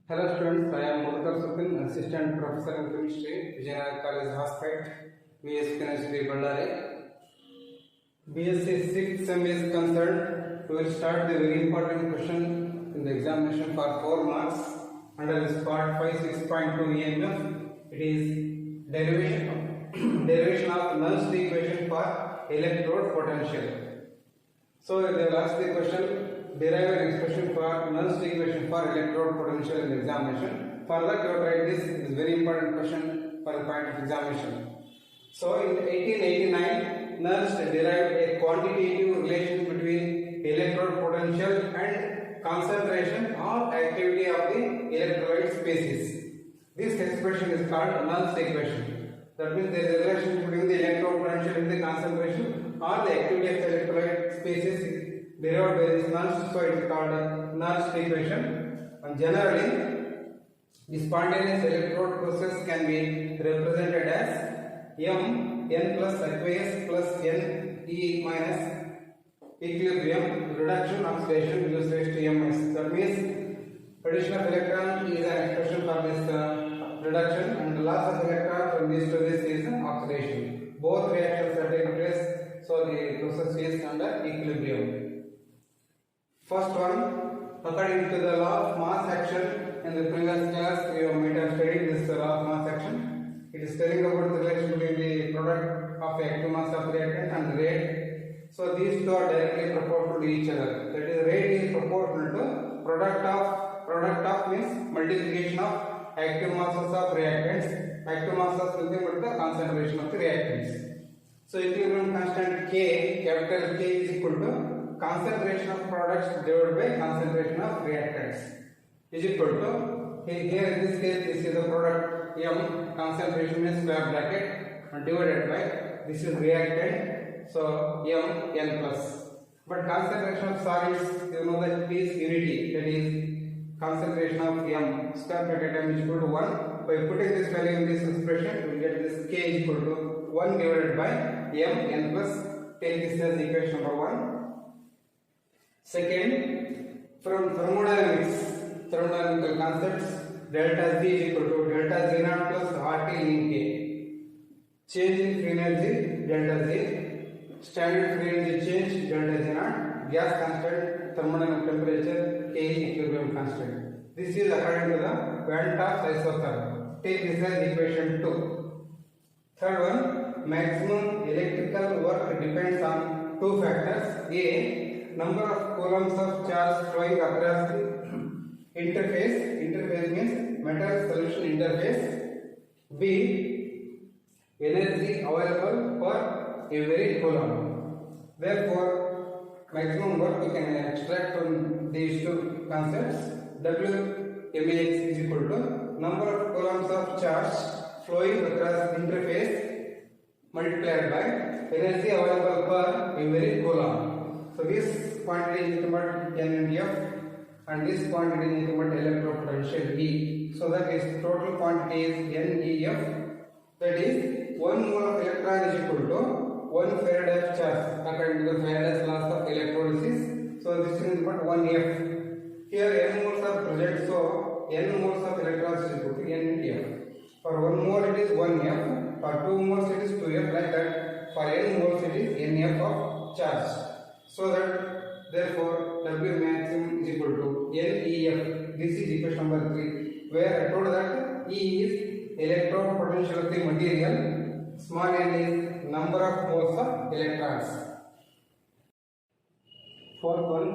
Hello students, I am Madhukar Supin, Assistant Professor in Chemistry, Vijayanagara College, Hospet, BSc Chemistry, Ballari. BSc 6th sem is concerned, we will start the very important question in the examination for 4 marks under this part 5.6.2 EMF. It is derivation of Nernst equation for electrode potential. So they will ask the question, derive an expression for Nernst equation for electrode potential in examination. For that you have to write this. It is very important question for the point of examination. So in 1889, Nernst derived a quantitative relation between electrode potential and concentration or activity of the electrolyte species. This expression is called Nernst equation. That means there is a relation between the electrode potential and the concentration or the activity of the electrolyte species derived by this Nernst, so it is called Nernst equation. And generally, the spontaneous electrode process can be represented as M n plus aqueous plus n E minus equilibrium reduction oxidation is raised to ms. That means addition of electron is an expression for this reduction, and the loss of electron from this to this is oxidation. Both reactions are taking place, so the process is under equilibrium. First one, according to the law of mass action, in the previous class we might have studied this law of mass action. It is telling about the relation between the product of active mass of reactant and the rate. So these two are directly proportional to each other. That is, rate is proportional to product of means multiplication of active masses of reactants. Active masses will be equal to the concentration of the reactants. So equilibrium constant K, capital K is equal to concentration of products divided by concentration of reactants is equal to, here in this case this is the product M, concentration is square bracket and divided by this is reactant, so M n plus. But concentration of solids, you know that it is unity, that is concentration of M square bracket M is equal to 1. By putting this value in this expression we will get this K is equal to 1 divided by M n plus. Take this as equation number 1. Second, from thermodynamical concepts, delta Z is equal to delta Z naught plus RT in K. Change in free energy, delta Z. Standard free energy change, delta Z naught. Gas constant, thermodynamic temperature, K is equilibrium constant. This is according to the Van-Toff isotherm. Take this as equation 2. Third one, maximum electrical work depends on two factors. A, number of coulombs of charge flowing across the interface means metal solution interface. B, energy available for every coulomb. Therefore, maximum work we can extract from these two concepts. W mAx is equal to number of coulombs of charge flowing across interface multiplied by energy available per every coulomb. So this quantity is nothing but N and F, and this quantity is nothing but electrode potential E. So that is total quantity is NEF. That is 1 mole of electron is equal to 1 Faraday of charge according to the Faraday's laws of electrolysis. So this is but 1 F. Here N moles are present, so N moles of electrons is equal to NF. For 1 mole it is 1 F. For 2 moles it is 2 F, like that. For N moles it is NF of charge. So that therefore W maximum is equal to NEF. This is equation number 3, where I told that E is electrode potential of the material, small n is number of moles of electrons. Fourth one,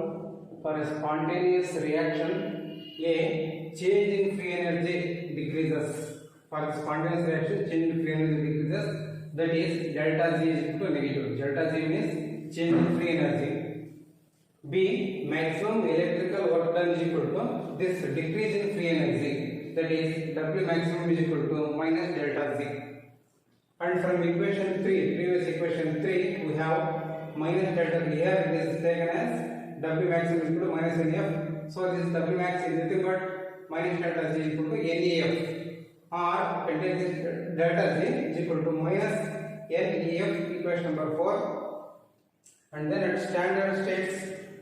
for a spontaneous reaction, A, change in free energy decreases. For a spontaneous reaction, change in free energy decreases. That is delta Z is equal to negative. Delta Z means change in free energy. B, maximum electrical work done is equal to this decrease in free energy, that is W maximum is equal to minus delta Z. And from equation 3, previous equation 3, we have minus delta Z. Here this is taken as W maximum is equal to minus NF. So this W max is nothing but minus delta Z is equal to NEF. Or this delta Z is equal to minus NEF, equation number 4. And then at standard states,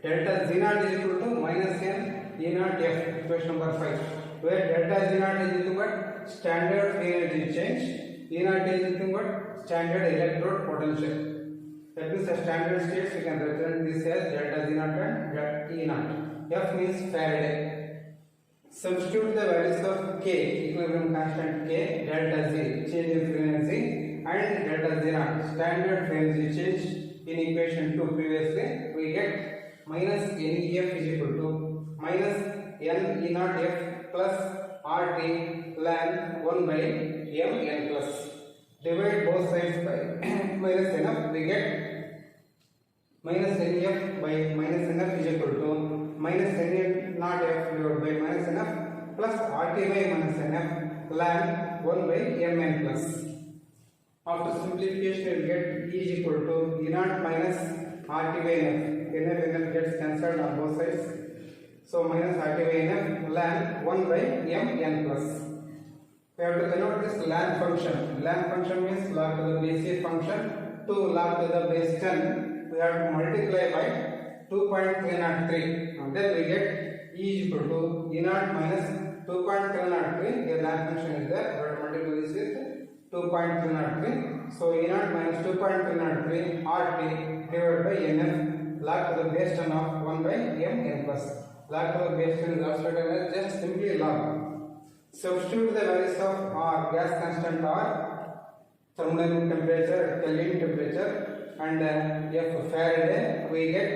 delta Z naught is equal to minus N E naught F, equation number 5. where delta Z naught is nothing but standard free energy change, E naught is nothing but standard electrode potential. That means the standard states we can represent this as delta Z naught and E naught. F means Faraday. Substitute the values of K, equilibrium constant K, delta Z, change in free energy, and delta Z naught, standard free energy change in equation 2 previously. We get minus NEF is equal to minus N E naught F plus RT ln 1 by Mn plus. Divide both sides by minus NF, we get minus NEF by minus NF is equal to minus N naught F divided by minus NF plus RT by minus NF ln 1 by Mn plus. After simplification, we will get E is equal to E naught minus RT by NF. NF gets cancelled on both sides. So minus RT by NF ln 1 by Mn plus. We have to denote this ln function. Ln function means log to the base 8 function to log to the base 10. We have to multiply by 2.303. And then we get E is equal to E naught minus 2.303. Here ln function is there. We have to multiply this with 2.303. So E naught minus 2.303 RT divided by NF log to the base 10 of 1 by Mn plus. Log to the base 10 is also written as just simply log. Substitute the values of R, gas constant R, thermodynamic temperature, Kelvin temperature, and F Faraday. We get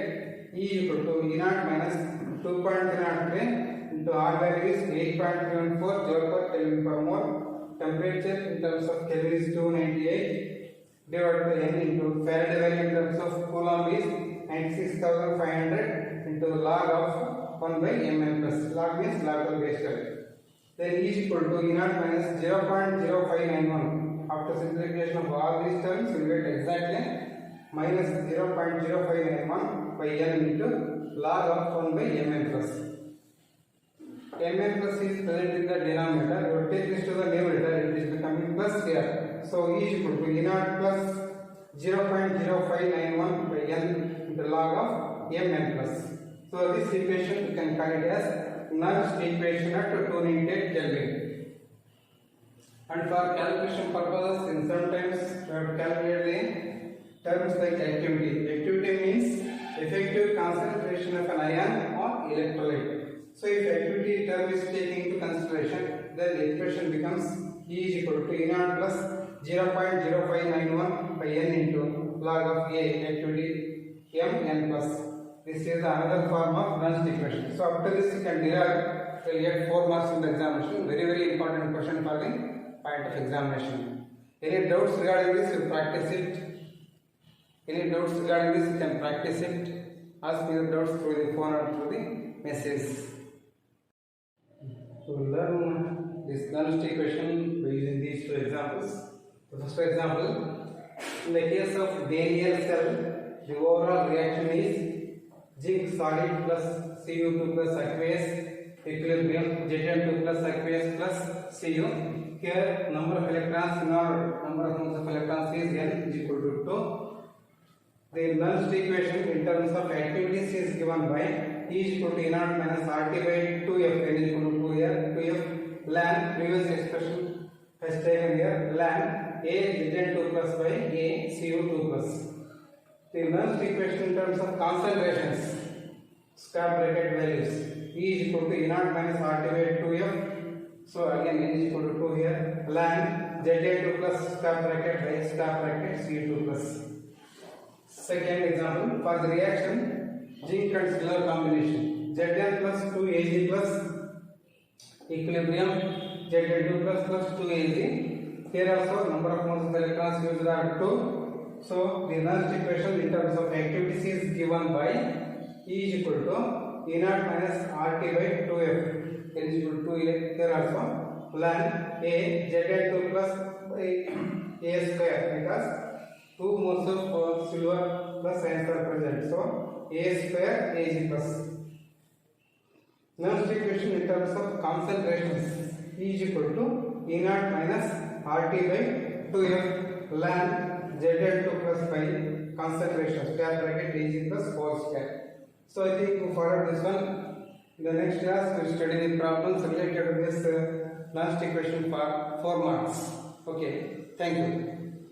E equal to E naught minus 2.303 into R value is 8.314 joule per Kelvin per mole. Temperature in terms of Kelvin is 298 divided by N into Faraday value in terms of Coulomb is 96,500 into log of 1 by Mn plus. Log means log of base 10. Then E is equal to E naught minus 0.0591. After simplification of all these terms, we will get exactly minus 0.0591 by N into log of 1 by Mn plus. Mn plus is present in the denominator. We will take this to the numerator. It is becoming plus here. So E is equal to E naught plus 0.0591 by N into log of Mn plus. So this equation we can call it as Nernst equation at 298 Kelvin. And for calculation purposes, in sometimes we have to calculate the terms like activity. Activity means effective concentration of an ion or electrolyte. So if activity term is taken into consideration, then the expression becomes E is equal to E naught plus 0.0591 by N into log of A activity Mn plus. This is another form of Nernst equation. So after this you can derive, you will get 4 marks in the examination. Very important question for the point of examination. Any doubts regarding this, you practice it. Any doubts regarding this, you can practice it. Ask me the doubts through the phone or through the message. To learn this Nernst equation by using these 2 examples. The first example, in the case of Daniell cell, the overall reaction is zinc solid plus Cu2 plus aqueous equilibrium, Zn2 plus aqueous plus Cu. Here number of electrons in our number of moles of electrons is N is equal to 2. The Nernst equation in terms of activities is given by E is equal to E naught minus RT by 2F, N is equal to 2F ln previous expression has taken here ln A Zn2 plus by A Cu2 plus. The Nernst equation in terms of concentrations, square bracket values, E is equal to E naught minus RT by 2F. So again N is equal to 2 here ln Zn2 plus square bracket by square bracket Cu2 plus. Second example, for the reaction zinc and silver combination, Zn plus 2Ag plus equilibrium Zn2 plus 2Ag. Here also number of moles of electrons used are 2. So the Nernst equation in terms of activities is given by E is equal to E naught minus RT by 2F. N is equal to 2 here also ln A Zn2 plus A square, because 2 moles of silver plus ions are present. So A square Ag plus. Nernst equation in terms of concentrations, E is equal to E naught minus RT by 2F ln Zn2 plus by concentration square bracket Ag plus whole square. So I think to follow this one, In the next class, we will study the problems related to this last equation for 4 marks. Okay, thank you.